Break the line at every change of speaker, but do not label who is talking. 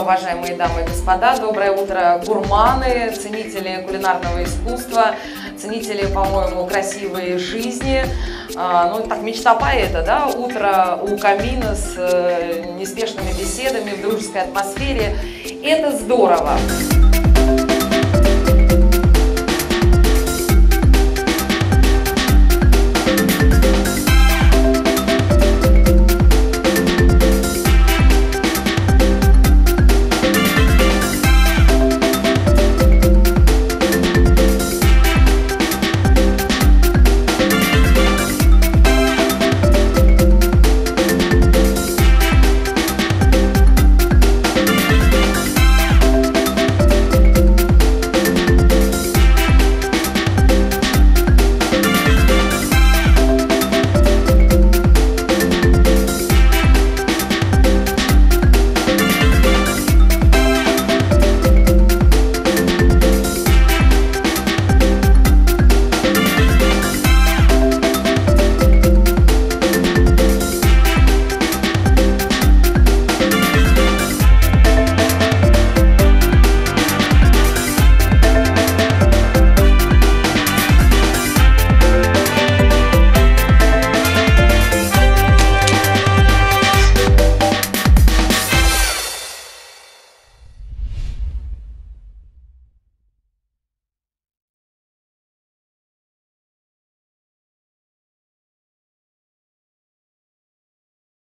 уважаемые дамы и господа, доброе утро, гурманы, ценители кулинарного искусства, ценители, по-моему, красивой жизни. Ну, так, мечта поэта, да, утро у камина с неспешными беседами в дружеской атмосфере. Это здорово.